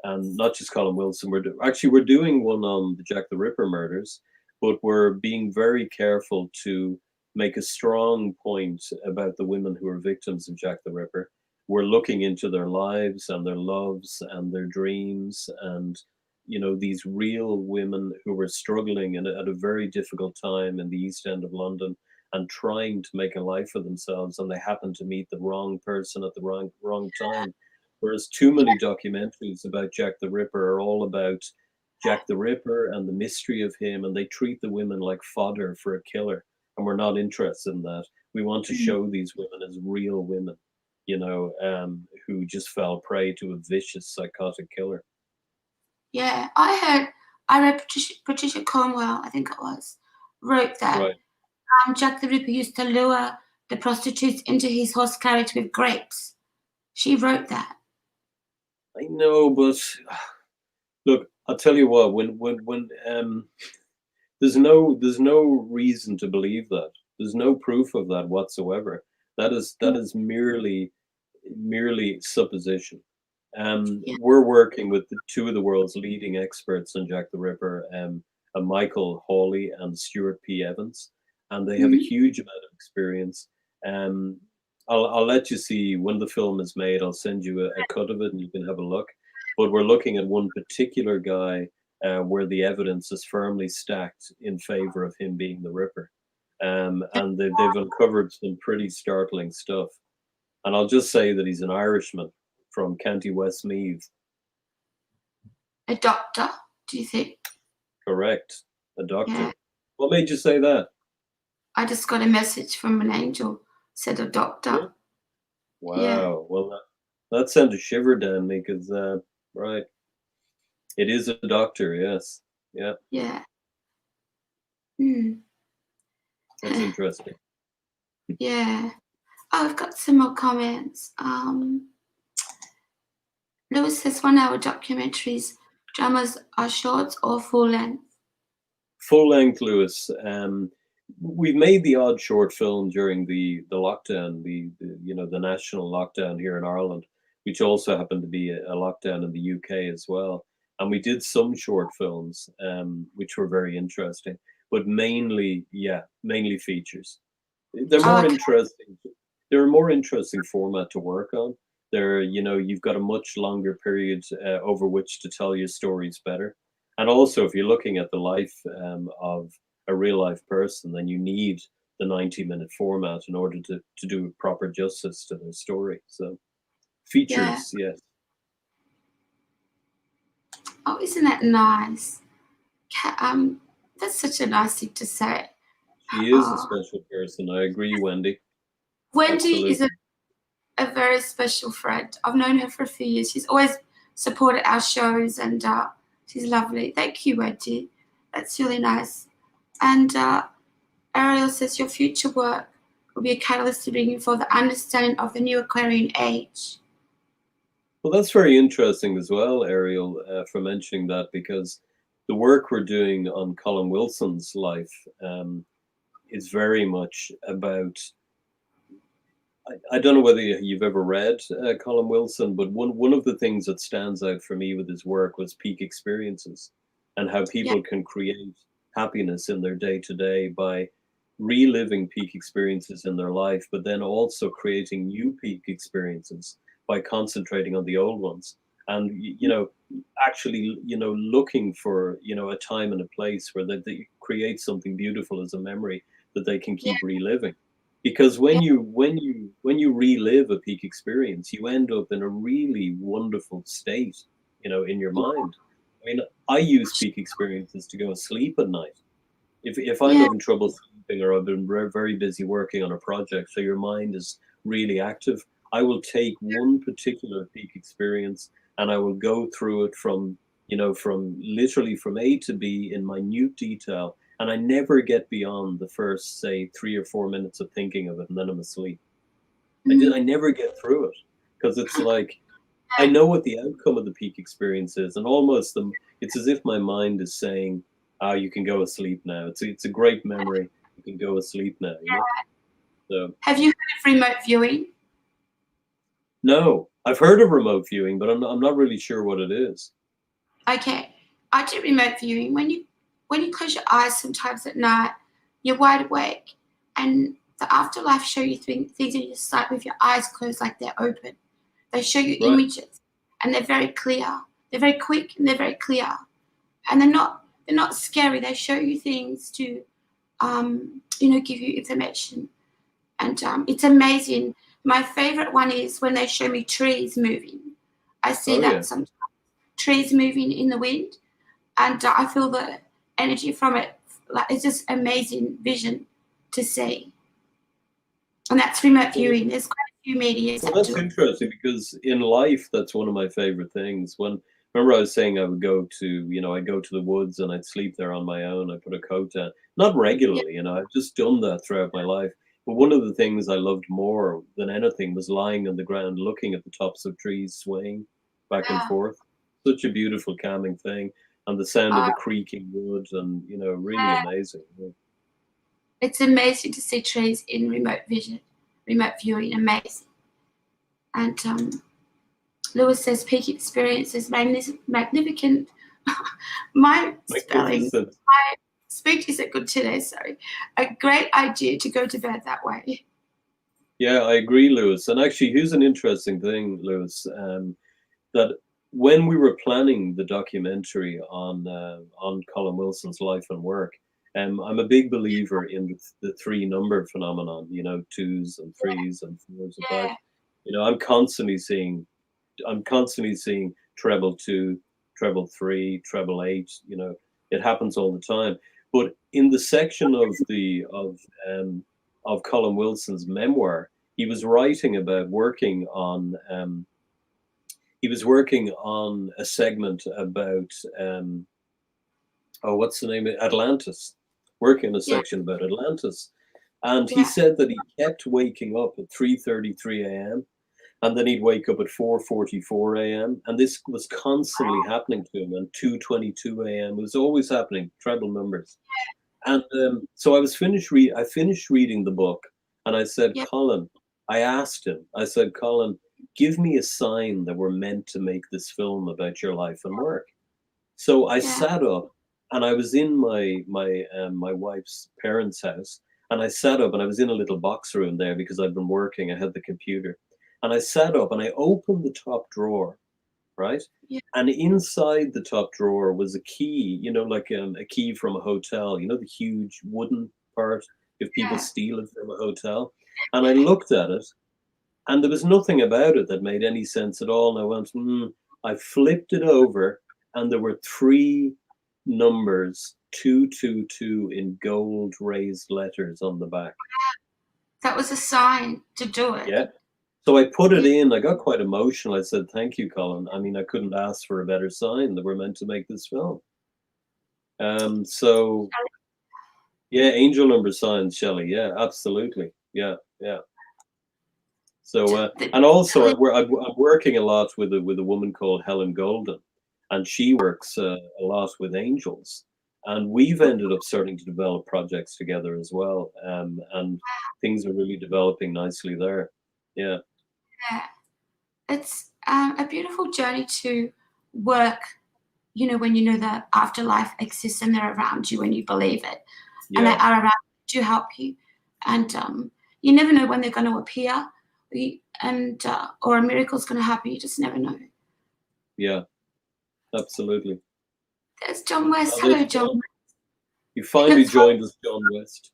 not just Colin Wilson. We're doing one on the Jack the Ripper murders, but we're being very careful to make a strong point about the women who are victims of Jack the Ripper. We're looking into their lives and their loves and their dreams, and these real women who were struggling at a very difficult time in the East End of London and trying to make a life for themselves, and they happen to meet the wrong person at the wrong time. Whereas too many documentaries about Jack the Ripper are all about Jack the Ripper and the mystery of him, and they treat the women like fodder for a killer. And we're not interested in that. We want to show these women as real women, who just fell prey to a vicious psychotic killer. yeah. I read Patricia Cornwell, I think it was, wrote that Right. Jack the Ripper used to lure the prostitutes into his horse carriage with grapes. She wrote that. I know, but look, I'll tell you what. When there's no reason to believe that. There's no proof of that whatsoever. That is merely supposition. Yeah. We're working with two of the world's leading experts on Jack the Ripper, Michael Hawley and Stuart P. Evans, and they have a Mhm. huge amount of experience. Um, I'll let you see when the film is made. I'll send you a cut of it, and you can have a look. But we're looking at one particular guy where the evidence is firmly stacked in favor of him being the Ripper, and they've uncovered some pretty startling stuff. And I'll just say that he's an Irishman from County Westmeath. A doctor, do you think? Correct. A Yeah. doctor. What made you say that? I just got a message from an angel, said a doctor. Yeah. Yeah. Wow. Well, that sent a shiver down me because, right, it is a doctor. Yes. Yeah. Yeah. Hmm. That's interesting. Yeah. Oh, I've got some more comments. Lewis says 1 hour documentaries, dramas are short or full length. Full length, Lewis. We've made the odd short film during the lockdown, the national lockdown here in Ireland, which also happened to be a lockdown in the UK as well. And we did some short films, which were very interesting, but mainly features. They're Oh, more okay. interesting. They're a more interesting format to work on. You've got a much longer period over which to tell your stories better. And also, if you're looking at the life of a real life person, then you need the 90-minute format in order to do proper justice to the story. So Yeah. features, yes. Oh, isn't that nice? That's such a nice thing to say. She is a Oh, special person. I agree, Wendy. Wendy is Absolutely. a very special friend. I've known her for a few years. She's always supported our shows, and she's lovely. Thank you, Wendy. That's really nice. And Ariel says your future work will be a catalyst to bring you for the understanding of the new Aquarian age. Well, that's very interesting as well, Ariel, for mentioning that, because the work we're doing on Colin Wilson's life is very much about. I don't know whether you've ever read Colin Wilson, but one of the things that stands out for me with his work was peak experiences, and how Yeah, people can create happiness in their day to day by reliving peak experiences in their life, but then also creating new peak experiences by concentrating on the old ones. And actually, looking for a time and a place where they create something beautiful as a memory that they can yeah, keep reliving. Because yeah, when you relive a peak experience, you end up in a really wonderful state, in your mind. I mean, I use peak experiences to go and sleep at night. If I'm yeah, having trouble sleeping, or I've been very busy working on a project, so your mind is really active, I will take one particular peak experience and I will go through it from literally from A to B in minute detail, and I never get beyond the first, say, 3 or 4 minutes of thinking of it, and then I'm asleep. I mm, never get through it, because it's like I yeah, know what the outcome of the peak experience is, and it's as if my mind is saying, "Ah, you can go asleep now. It's a great memory. You can go asleep now." So Have you heard of remote viewing? no, I've heard of remote viewing, but I'm not really sure what it is. Okay, I do remote viewing. When you close your eyes sometimes at night, you're wide awake, and the afterlife show you things in your sight with your eyes closed like they're open. They show you Right. images, and they're very clear. They're very quick and they're very clear, and they're not scary. They show you things to give you information, and it's amazing. My favorite one is when they show me trees moving. I see Oh yeah. that sometimes trees moving in the wind, and I feel the energy from it. Like it's just amazing vision to see, and that's remote Well, viewing. There's quite a few medias Well, that that's do it. interesting, because in life, that's one of my favorite things. Remember I was saying I'd go to the woods and I'd sleep there on my own. I put a coat down, not Yeah, regularly, I've just done that throughout my life. But one of the things I loved more than anything was lying on the ground, looking at the tops of trees swaying back and yeah. forth. Such a beautiful, calming thing, and the sound of Uh, the creaking wood, and really amazing. Yeah. it's amazing to see trees in remote viewing. Amazing. And Lewis says peak experience is magnificent. My spelling, Magnificent. my speech isn't good today. Sorry. A great idea to go to bed that way. Yeah, I agree, Lewis. And actually, here's an interesting thing, Lewis. That when we were planning the documentary on Colin Wilson's life and work, I'm a big believer in the three number phenomenon. Twos and threes and fours and fives. Yeah. I'm constantly seeing treble two, treble three, treble eight. It happens all the time. But in the section of Colin Wilson's memoir, he was writing about working on a segment about what's the name of Atlantis, working on a Yeah. section about Atlantis, and he Yeah. said that he kept waking up at 3:33 a.m. And then he'd wake up at 4:44 a.m. And this was constantly happening to him. And 2:22 a.m. It was always happening, treble numbers. And so I finished reading the book, and I said, Yeah. Colin, I asked him, I said, Colin, give me a sign that we're meant to make this film about your life and work. So I Yeah. sat up, and I was in my wife's parents' house, and I sat up, and I was in a little box room there because I'd been working. I had the computer, and I sat up, and I opened the top drawer, right? Yeah. And inside the top drawer was a key, like a key from a hotel, the huge wooden part if people Yeah. steal it from a hotel. And I looked at it, and there was nothing about it that made any sense at all. And I went, I flipped it over, and there were three numbers, 222, in gold raised letters on the back. That was a sign to do it. Yeah. So I put it in. I got quite emotional. I said, "Thank you, Colin. I mean, I couldn't ask for a better sign that we're meant to make this film." So yeah, angel number signs, Shelley. Yeah, absolutely. Yeah, yeah. So and also I'm working a lot with a woman called Helen Golden, and she works a lot with angels, and we've ended up starting to develop projects together as well. And things are really developing nicely there. Yeah. Yeah. It's a beautiful journey to work, when you know that afterlife exists and they're around you and you believe it. And they Yeah. are around to help you. And you never know when they're going to appear, or a miracle's going to happen. You just never know. Yeah. Absolutely. There's John West. Oh, Hello, there's John. John. You finally joined us, John West.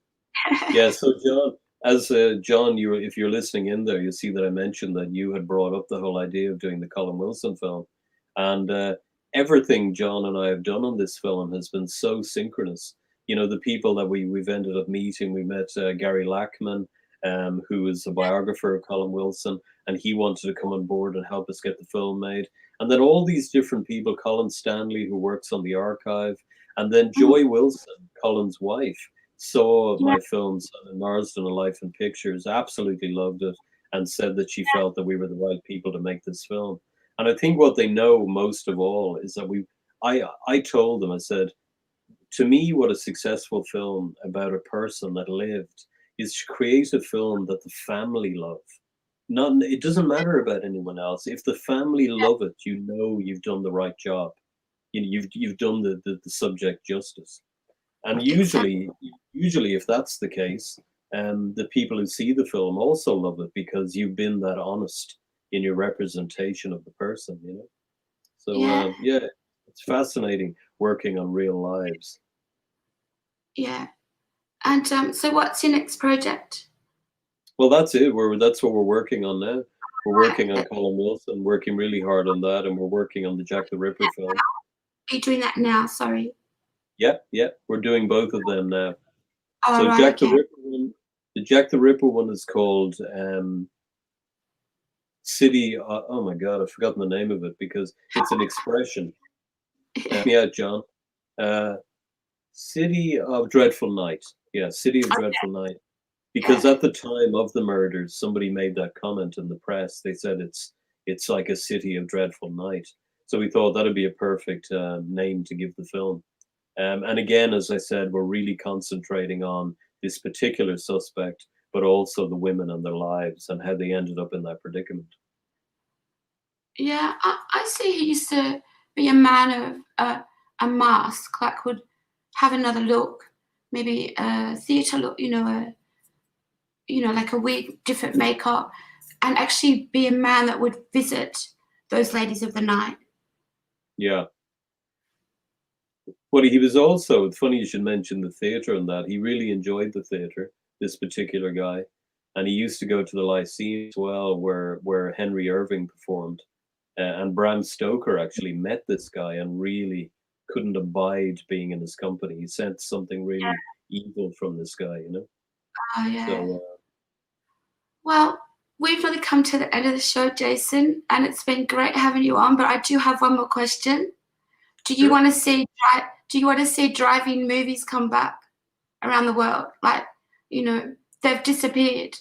Yeah. So John, as John, if you're listening in there, you see that I mentioned that you had brought up the whole idea of doing the Colin Wilson film, and everything John and I have done on this film has been so synchronous. The people that we've ended up meeting. We met Gary Lackman, who is a biographer of Colin Wilson, and he wanted to come on board and help us get the film made. And then all these different people, Colin Stanley, who works on the archive, and then Joy Wilson, Colin's wife, saw my film Son in Marsden, A Life in Pictures, absolutely loved it, and said that she felt that we were the right people to make this film. And I think what they know most of all is that I told them, I said, to me, what a successful film about a person that lived is to create a film that the family love. It doesn't matter about anyone else. If the family love it, you've done the right job. You've done the subject justice. And usually, if that's the case, the people who see the film also love it because you've been that honest in your representation of the person. So yeah, it's fascinating working on real lives. Yeah. And so what's your next project? Well, that's it. That's what we're working on now. We're working on Colin Wilson, working really hard on that, and we're working on the Jack the Ripper film. Are you doing that now? Sorry. Yeah, we're doing both of them now. Oh, So right, Jack okay. the Ripper one, the Jack the Ripper one is called City. Oh my God, I've forgotten the name of it because it's an expression. Help me out, John. City of Dreadful Night. Yeah, City of Dreadful Night. Because at the time of the murders, somebody made that comment in the press. They said it's like a city of dreadful night. So we thought that'd be a perfect name to give the film. And again, as I said, we're really concentrating on this particular suspect, but also the women and their lives and how they ended up in that predicament. Yeah, I see he used to be a man of a mask, like would have another look, maybe a theatre look, like a wig, different makeup, and actually be a man that would visit those ladies of the night. Yeah. Well, he was also, it's funny you should mention the theatre and that. He really enjoyed the theatre, this particular guy. And he used to go to the Lyceum as well, where Henry Irving performed. And Bram Stoker actually met this guy and really couldn't abide being in his company. He sensed something really evil from this guy, Oh, yeah. So, well, we've really come to the end of the show, Jason, and it's been great having you on. But I do have one more question. Do you want to see? Do you want to see driving movies come back around the world? Like, they've disappeared.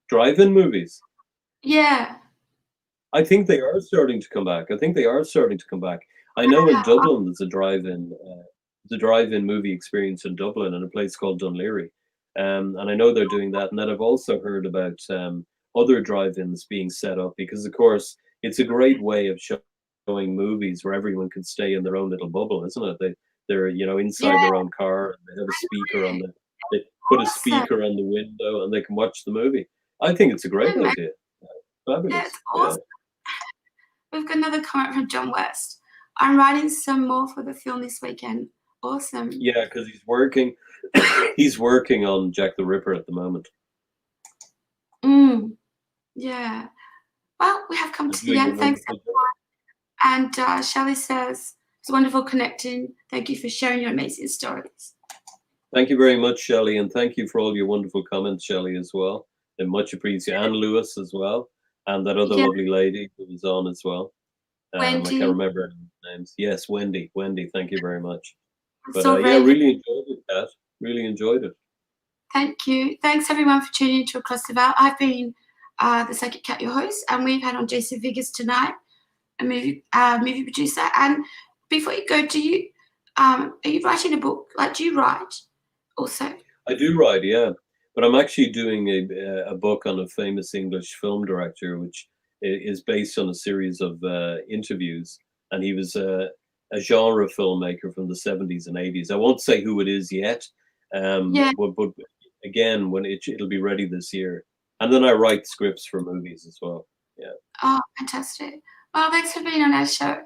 drive-in movies. Yeah. I think they are starting to come back. I think they are starting to come back. I know in Wow. Dublin there's a drive-in movie experience in Dublin in a place called Dunleary, and I know they're doing that. And then I've also heard about other drive-ins being set up because, of course, it's a great way of showing movies where everyone can stay in their own little bubble, isn't it? They're inside Yeah. their own car and they have a speaker on the they put a Awesome. speaker on the window and they can watch the movie. I think it's a great Yeah, idea. it's Fabulous. Yeah. awesome. We've got another comment from John West. I'm writing some more for the film this weekend. Awesome. Yeah, because he's working. He's working on Jack the Ripper at the moment. Yeah. Well, we have come And to the doing a end. Thanks, wonderful job. everyone. And Shelley says, it's wonderful connecting. Thank you for sharing your amazing stories. Thank you very much, Shelley, and thank you for all your wonderful comments, Shelley, as well. And much appreciated. And Lewis as well, and that other Yeah, lovely lady who was on as well. I can't Wendy, remember her names. Yes, Wendy. Wendy, thank you very much. it's But all yeah, Raven. really enjoyed it, Kat. Really enjoyed it. Thank you. Thanks, everyone, for tuning into Across the Veil. I've been the Psychic Cat, your host, and we've had on Jason Figgis tonight, a movie producer. And before you go, are you writing a book? Like, do you write also? I do write, yeah, but I'm actually doing a book on a famous English film director, which is based on a series of interviews, and he was a genre filmmaker from the 70s and 80s. I won't say who it is yet, Yeah. but again, when it'll be ready this year, and then I write scripts for movies as well. Yeah, Oh, fantastic. Well, thanks for being on our show.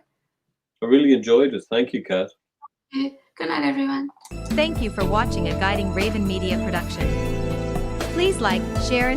I really enjoyed it. Thank you, Kat. Yeah. Good night, everyone. Thank you for watching a Guiding Raven Media production. Please like, share, and